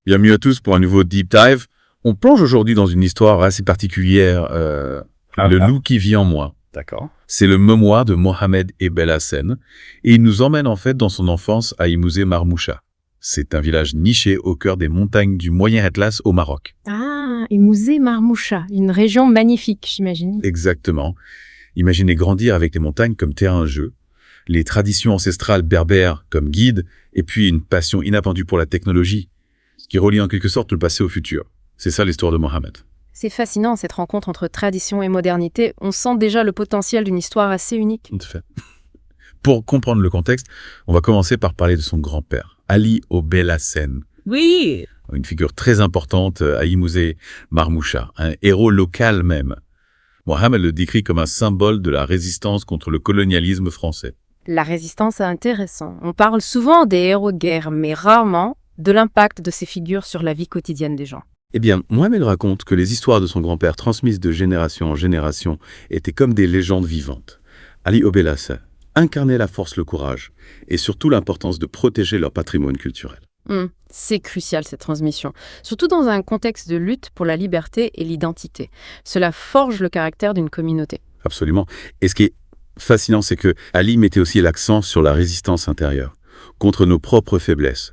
Bienvenue à tous pour un nouveau Deep Dive. On plonge aujourd'hui dans une histoire assez particulière, Le loup qui vit en moi. D'accord. C'est le mémoire de Mohamed Belhacen et il nous emmène en fait dans son enfance à Imouzé Marmoucha. C'est un village niché au cœur des montagnes du Moyen Atlas au Maroc. Ah, Imouzé Marmoucha, une région magnifique, j'imagine. Exactement. Imaginez grandir avec les montagnes comme terrain de jeu, les traditions ancestrales berbères comme guide, et puis une passion inattendue pour la technologie, ce qui relie en quelque sorte le passé au futur. C'est ça l'histoire de Mohamed. C'est fascinant cette rencontre entre tradition et modernité. On sent déjà le potentiel d'une histoire assez unique. Tout à fait. Pour comprendre le contexte, on va commencer par parler de son grand-père, Ali Belhacen. Oui. Une figure très importante à Imouzé Marmoucha, un héros local même. Mohamed le décrit comme un symbole de la résistance contre le colonialisme français. La résistance est intéressante. On parle souvent des héros de guerre, mais rarement de l'impact de ces figures sur la vie quotidienne des gens. Eh bien, Mohamed raconte que les histoires de son grand-père transmises de génération en génération étaient comme des légendes vivantes. Ali Belhacen incarnait la force, le courage et surtout l'importance de protéger leur patrimoine culturel. C'est crucial cette transmission, surtout dans un contexte de lutte pour la liberté et l'identité. Cela forge le caractère d'une communauté. Absolument. Et ce qui est fascinant, c'est que Ali mettait aussi l'accent sur la résistance intérieure, contre nos propres faiblesses.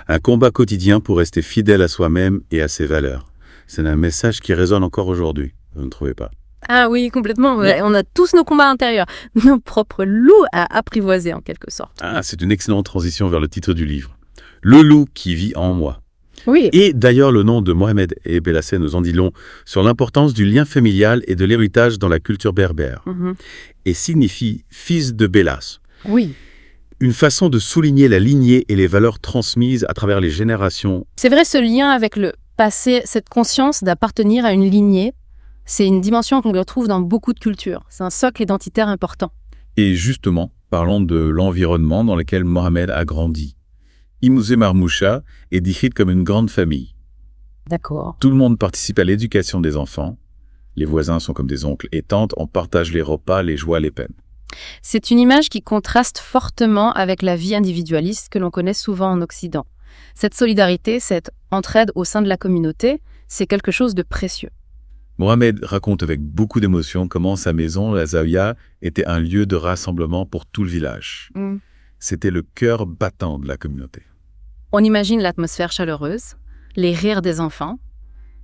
Un combat quotidien pour rester fidèle à soi-même et à ses valeurs. C'est un message qui résonne encore aujourd'hui, vous ne trouvez pas? Ah oui, complètement. Ouais. On a tous nos combats intérieurs, nos propres loups à apprivoiser en quelque sorte. Ah, c'est une excellente transition vers le titre du livre. Le loup qui vit en moi. Oui. Et d'ailleurs, le nom de Mohamed Belhacen nous en dit long sur l'importance du lien familial et de l'héritage dans la culture berbère. Et signifie « fils de Belhas ». Oui. Une façon de souligner la lignée et les valeurs transmises à travers les générations. C'est vrai, ce lien avec le passé, cette conscience d'appartenir à une lignée, c'est une dimension qu'on retrouve dans beaucoup de cultures. C'est un socle identitaire important. Et justement, parlons de l'environnement dans lequel Mohamed a grandi. Imouzé Marmoucha est décrite comme une grande famille. D'accord. Tout le monde participe à l'éducation des enfants. Les voisins sont comme des oncles et tantes, on partage les repas, les joies, les peines. C'est une image qui contraste fortement avec la vie individualiste que l'on connaît souvent en Occident. Cette solidarité, cette entraide au sein de la communauté, c'est quelque chose de précieux. Mohamed raconte avec beaucoup d'émotion comment sa maison, la Zawiya, était un lieu de rassemblement pour tout le village. C'était le cœur battant de la communauté. On imagine l'atmosphère chaleureuse, les rires des enfants,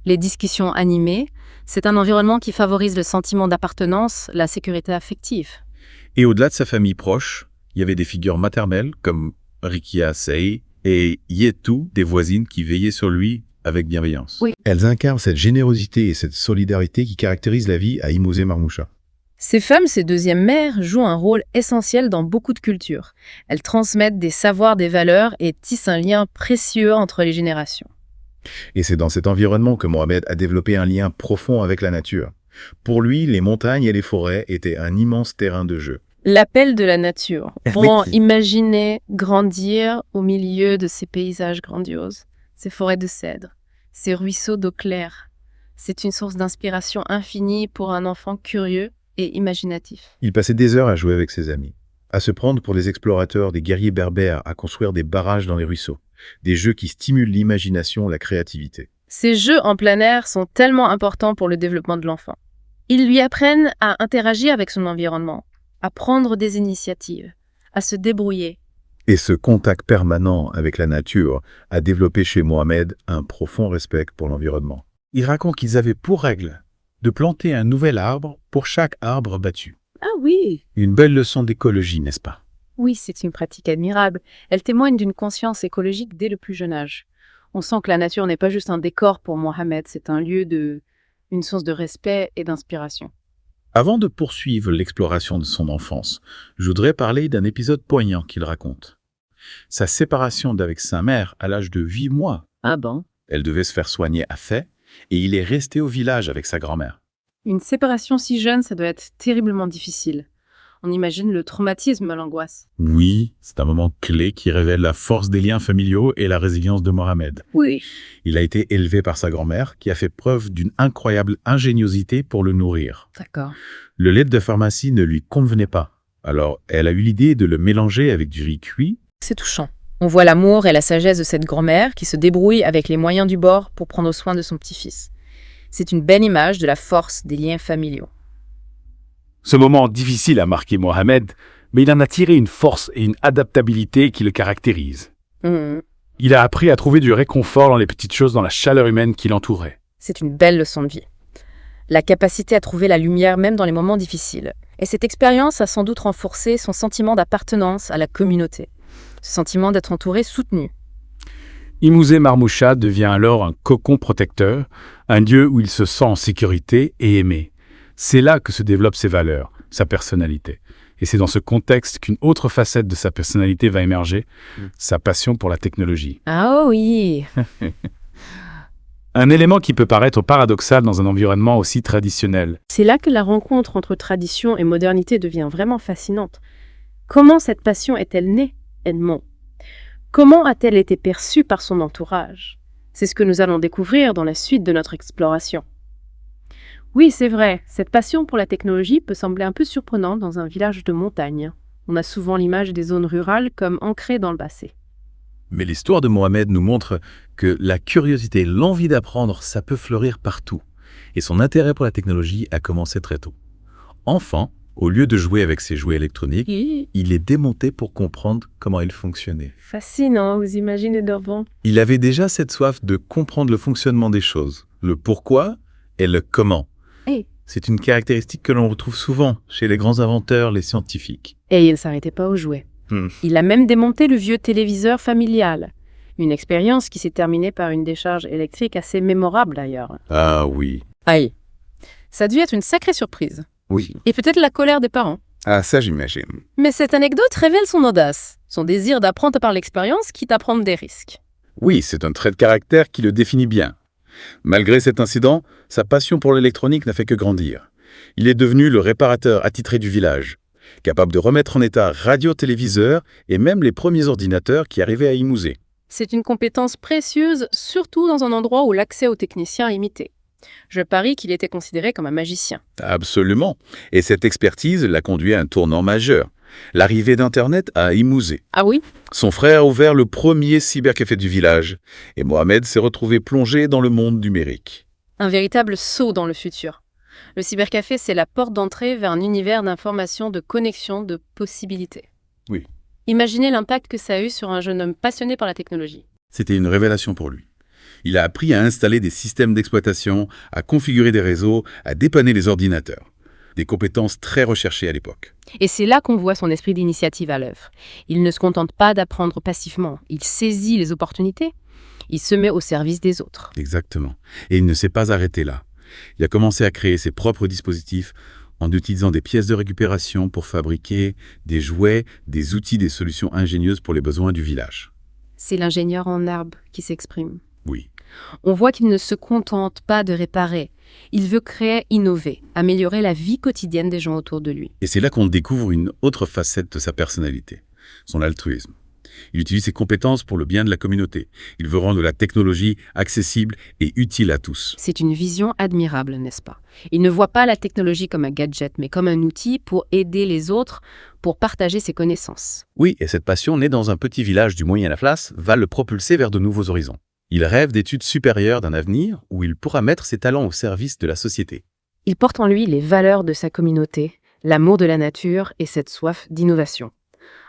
les discussions animées. C'est un environnement qui favorise le sentiment d'appartenance, la sécurité affective. Et au-delà de sa famille proche, il y avait des figures maternelles comme Rikia Sey et Yetou, des voisines qui veillaient sur lui avec bienveillance. Oui. Elles incarnent cette générosité et cette solidarité qui caractérisent la vie à Imouzé Marmoucha. Ces femmes, ces deuxièmes mères, jouent un rôle essentiel dans beaucoup de cultures. Elles transmettent des savoirs, des valeurs et tissent un lien précieux entre les générations. Et c'est dans cet environnement que Mohamed a développé un lien profond avec la nature. Pour lui, les montagnes et les forêts étaient un immense terrain de jeu. L'appel de la nature. Bon, imaginez grandir au milieu de ces paysages grandioses, ces forêts de cèdres, ces ruisseaux d'eau claire. C'est une source d'inspiration infinie pour un enfant curieux et imaginatif. Il passait des heures à jouer avec ses amis, à se prendre pour des explorateurs, des guerriers berbères, à construire des barrages dans les ruisseaux, des jeux qui stimulent l'imagination, la créativité. Ces jeux en plein air sont tellement importants pour le développement de l'enfant. Ils lui apprennent à interagir avec son environnement, à prendre des initiatives, à se débrouiller. Et ce contact permanent avec la nature a développé chez Mohamed un profond respect pour l'environnement. Il raconte qu'ils avaient pour règle de planter un nouvel arbre pour chaque arbre battu. Ah oui. Une belle leçon d'écologie, n'est-ce pas? Oui, c'est une pratique admirable. Elle témoigne d'une conscience écologique dès le plus jeune âge. On sent que la nature n'est pas juste un décor pour Mohamed, c'est un lieu une source de respect et d'inspiration. Avant de poursuivre l'exploration de son enfance, je voudrais parler d'un épisode poignant qu'il raconte. Sa séparation d'avec sa mère à l'âge de 8 mois. Ah bon? Elle devait se faire soigner à Fès et il est resté au village avec sa grand-mère. Une séparation si jeune, ça doit être terriblement difficile. On imagine le traumatisme, l'angoisse. Oui, c'est un moment clé qui révèle la force des liens familiaux et la résilience de Mohamed. Oui. Il a été élevé par sa grand-mère qui a fait preuve d'une incroyable ingéniosité pour le nourrir. D'accord. Le lait de pharmacie ne lui convenait pas. Alors, elle a eu l'idée de le mélanger avec du riz cuit. C'est touchant. On voit l'amour et la sagesse de cette grand-mère qui se débrouille avec les moyens du bord pour prendre soin de son petit-fils. C'est une belle image de la force des liens familiaux. Ce moment difficile a marqué Mohamed, mais il en a tiré une force et une adaptabilité qui le caractérisent. Il a appris à trouver du réconfort dans les petites choses, dans la chaleur humaine qui l'entourait. C'est une belle leçon de vie. La capacité à trouver la lumière même dans les moments difficiles. Et cette expérience a sans doute renforcé son sentiment d'appartenance à la communauté. Ce sentiment d'être entouré, soutenu. Imousé Marmoucha devient alors un cocon protecteur, un lieu où il se sent en sécurité et aimé. C'est là que se développent ses valeurs, sa personnalité. Et c'est dans ce contexte qu'une autre facette de sa personnalité va émerger, sa passion pour la technologie. Ah oui. Un élément qui peut paraître paradoxal dans un environnement aussi traditionnel. C'est là que la rencontre entre tradition et modernité devient vraiment fascinante. Comment cette passion est-elle née, Edmond ? Comment a-t-elle été perçue par son entourage ? C'est ce que nous allons découvrir dans la suite de notre exploration. Oui, c'est vrai, cette passion pour la technologie peut sembler un peu surprenante dans un village de montagne. On a souvent l'image des zones rurales comme ancrées dans le passé. Mais l'histoire de Mohamed nous montre que la curiosité et l'envie d'apprendre, ça peut fleurir partout. Et son intérêt pour la technologie a commencé très tôt. Enfant, au lieu de jouer avec ses jouets électroniques, il est démonté pour comprendre comment ils fonctionnaient. Fascinant, vous imaginez devant. Il avait déjà cette soif de comprendre le fonctionnement des choses, le pourquoi et le comment. C'est une caractéristique que l'on retrouve souvent chez les grands inventeurs, les scientifiques. Et il ne s'arrêtait pas aux jouets. Il a même démonté le vieux téléviseur familial. Une expérience qui s'est terminée par une décharge électrique assez mémorable d'ailleurs. Ah oui. Aïe. Ça a dû être une sacrée surprise. Oui. Et peut-être la colère des parents. Ah, ça j'imagine. Mais cette anecdote révèle son audace, son désir d'apprendre par l'expérience, quitte à prendre des risques. Oui, c'est un trait de caractère qui le définit bien. Malgré cet incident, sa passion pour l'électronique n'a fait que grandir. Il est devenu le réparateur attitré du village, capable de remettre en état radio-téléviseurs et même les premiers ordinateurs qui arrivaient à Imousé. C'est une compétence précieuse, surtout dans un endroit où l'accès aux techniciens est limité. Je parie qu'il était considéré comme un magicien. Absolument. Et cette expertise l'a conduit à un tournant majeur. L'arrivée d'Internet à Imousé. Ah oui ? Son frère a ouvert le premier cybercafé du village et Mohamed s'est retrouvé plongé dans le monde numérique. Un véritable saut dans le futur. Le cybercafé, c'est la porte d'entrée vers un univers d'information, de connexion, de possibilités. Oui. Imaginez l'impact que ça a eu sur un jeune homme passionné par la technologie. C'était une révélation pour lui. Il a appris à installer des systèmes d'exploitation, à configurer des réseaux, à dépanner les ordinateurs. Des compétences très recherchées à l'époque. Et c'est là qu'on voit son esprit d'initiative à l'œuvre. Il ne se contente pas d'apprendre passivement, il saisit les opportunités, il se met au service des autres. Exactement. Et il ne s'est pas arrêté là. Il a commencé à créer ses propres dispositifs en utilisant des pièces de récupération pour fabriquer des jouets, des outils, des solutions ingénieuses pour les besoins du village. C'est l'ingénieur en herbe qui s'exprime. Oui. On voit qu'il ne se contente pas de réparer. Il veut créer, innover, améliorer la vie quotidienne des gens autour de lui. Et c'est là qu'on découvre une autre facette de sa personnalité, son altruisme. Il utilise ses compétences pour le bien de la communauté. Il veut rendre la technologie accessible et utile à tous. C'est une vision admirable, n'est-ce pas ? Il ne voit pas la technologie comme un gadget, mais comme un outil pour aider les autres, pour partager ses connaissances. Oui, et cette passion, née dans un petit village du Moyen Atlas, va le propulser vers de nouveaux horizons. Il rêve d'études supérieures d'un avenir où il pourra mettre ses talents au service de la société. Il porte en lui les valeurs de sa communauté, l'amour de la nature et cette soif d'innovation.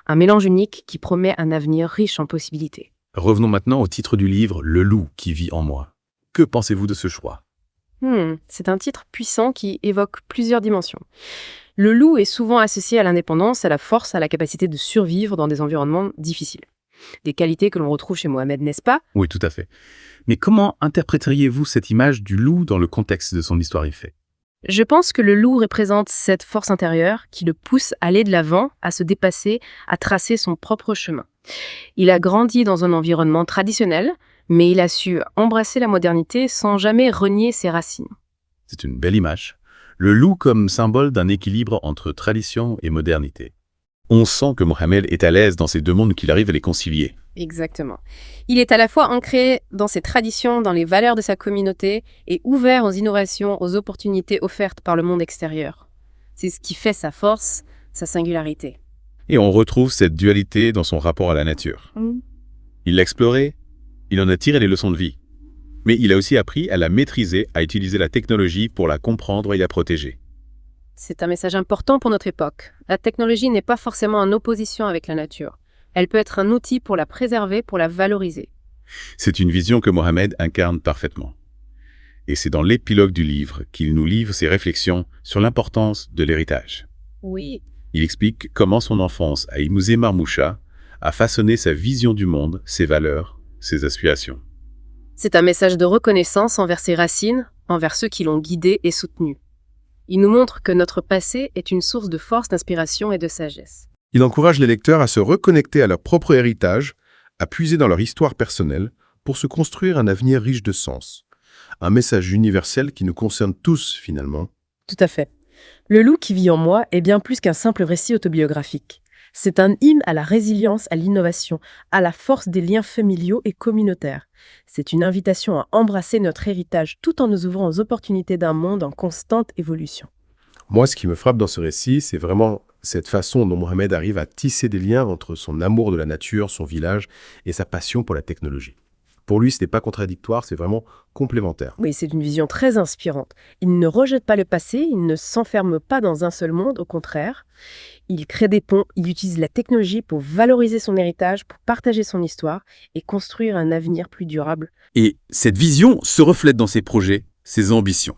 Un mélange unique qui promet un avenir riche en possibilités. Revenons maintenant au titre du livre « Le loup qui vit en moi ». Que pensez-vous de ce choix ? C'est un titre puissant qui évoque plusieurs dimensions. Le loup est souvent associé à l'indépendance, à la force, à la capacité de survivre dans des environnements difficiles. Des qualités que l'on retrouve chez Mohamed, n'est-ce pas ? Oui, tout à fait. Mais comment interpréteriez-vous cette image du loup dans le contexte de son histoire et fait ? Je pense que le loup représente cette force intérieure qui le pousse à aller de l'avant, à se dépasser, à tracer son propre chemin. Il a grandi dans un environnement traditionnel, mais il a su embrasser la modernité sans jamais renier ses racines. C'est une belle image. Le loup comme symbole d'un équilibre entre tradition et modernité. On sent que Mohamed est à l'aise dans ces deux mondes qu'il arrive à les concilier. Exactement. Il est à la fois ancré dans ses traditions, dans les valeurs de sa communauté et ouvert aux innovations, aux opportunités offertes par le monde extérieur. C'est ce qui fait sa force, sa singularité. Et on retrouve cette dualité dans son rapport à la nature. Il l'a explorée, il en a tiré les leçons de vie. Mais il a aussi appris à la maîtriser, à utiliser la technologie pour la comprendre et la protéger. C'est un message important pour notre époque. La technologie n'est pas forcément en opposition avec la nature. Elle peut être un outil pour la préserver, pour la valoriser. C'est une vision que Mohamed incarne parfaitement. Et c'est dans l'épilogue du livre qu'il nous livre ses réflexions sur l'importance de l'héritage. Oui. Il explique comment son enfance à Imouzé Marmoucha a façonné sa vision du monde, ses valeurs, ses aspirations. C'est un message de reconnaissance envers ses racines, envers ceux qui l'ont guidé et soutenu. Il nous montre que notre passé est une source de force, d'inspiration et de sagesse. Il encourage les lecteurs à se reconnecter à leur propre héritage, à puiser dans leur histoire personnelle pour se construire un avenir riche de sens. Un message universel qui nous concerne tous, finalement. Tout à fait. Le loup qui vit en moi est bien plus qu'un simple récit autobiographique. C'est un hymne à la résilience, à l'innovation, à la force des liens familiaux et communautaires. C'est une invitation à embrasser notre héritage tout en nous ouvrant aux opportunités d'un monde en constante évolution. Moi, ce qui me frappe dans ce récit, c'est vraiment cette façon dont Mohamed arrive à tisser des liens entre son amour de la nature, son village, et sa passion pour la technologie. Pour lui, ce n'est pas contradictoire, c'est vraiment complémentaire. Oui, c'est une vision très inspirante. Il ne rejette pas le passé, il ne s'enferme pas dans un seul monde, au contraire. Il crée des ponts, il utilise la technologie pour valoriser son héritage, pour partager son histoire et construire un avenir plus durable. Et cette vision se reflète dans ses projets, ses ambitions.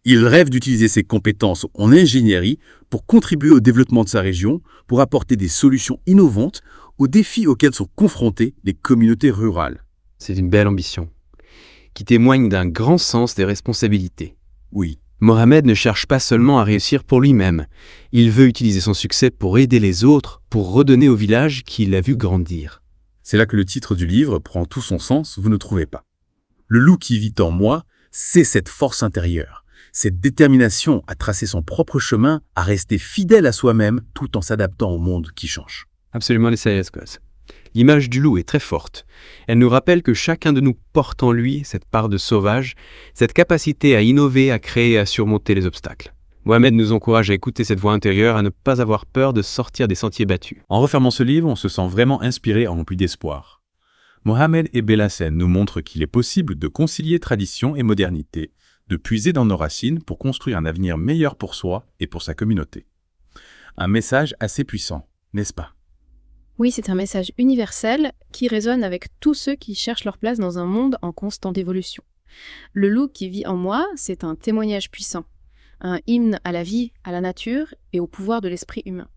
Il rêve d'utiliser ses compétences en ingénierie pour contribuer au développement de sa région, pour apporter des solutions innovantes aux défis auxquels sont confrontées les communautés rurales. C'est une belle ambition, qui témoigne d'un grand sens des responsabilités. Oui, Mohamed ne cherche pas seulement à réussir pour lui-même, il veut utiliser son succès pour aider les autres, pour redonner au village qu'il a vu grandir. c'est là que le titre du livre prend tout son sens, vous ne trouvez pas? Le loup qui vit en moi, c'est cette force intérieure, cette détermination à tracer son propre chemin, à rester fidèle à soi-même tout en s'adaptant au monde qui change. Absolument les serious guys. L'image du loup est très forte. Elle nous rappelle que chacun de nous porte en lui cette part de sauvage, cette capacité à innover, à créer et à surmonter les obstacles. Mohamed nous encourage à écouter cette voix intérieure, à ne pas avoir peur de sortir des sentiers battus. En refermant ce livre, on se sent vraiment inspiré et rempli d'espoir. Mohamed et Belhassen nous montrent qu'il est possible de concilier tradition et modernité, de puiser dans nos racines pour construire un avenir meilleur pour soi et pour sa communauté. Un message assez puissant, n'est-ce pas? Oui, c'est un message universel qui résonne avec tous ceux qui cherchent leur place dans un monde en constante évolution. Le loup qui vit en moi, c'est un témoignage puissant, un hymne à la vie, à la nature et au pouvoir de l'esprit humain.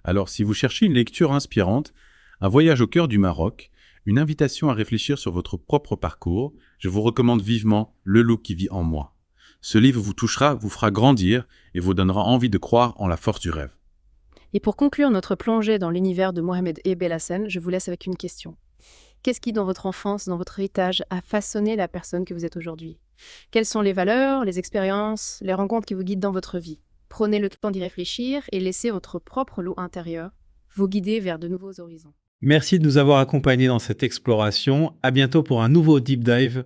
Alors, si vous cherchez une lecture inspirante, un voyage au cœur du Maroc, une invitation à réfléchir sur votre propre parcours, je vous recommande vivement Le loup qui vit en moi. Ce livre vous touchera, vous fera grandir et vous donnera envie de croire en la force du rêve. Et pour conclure notre plongée dans l'univers de Mohamed et Belhassen, je vous laisse avec une question. Qu'est-ce qui, dans votre enfance, dans votre héritage, a façonné la personne que vous êtes aujourd'hui? Quelles sont les valeurs, les expériences, les rencontres qui vous guident dans votre vie? Prenez le temps d'y réfléchir et laissez votre propre loup intérieur vous guider vers de nouveaux horizons. Merci de nous avoir accompagnés dans cette exploration. À bientôt pour un nouveau Deep Dive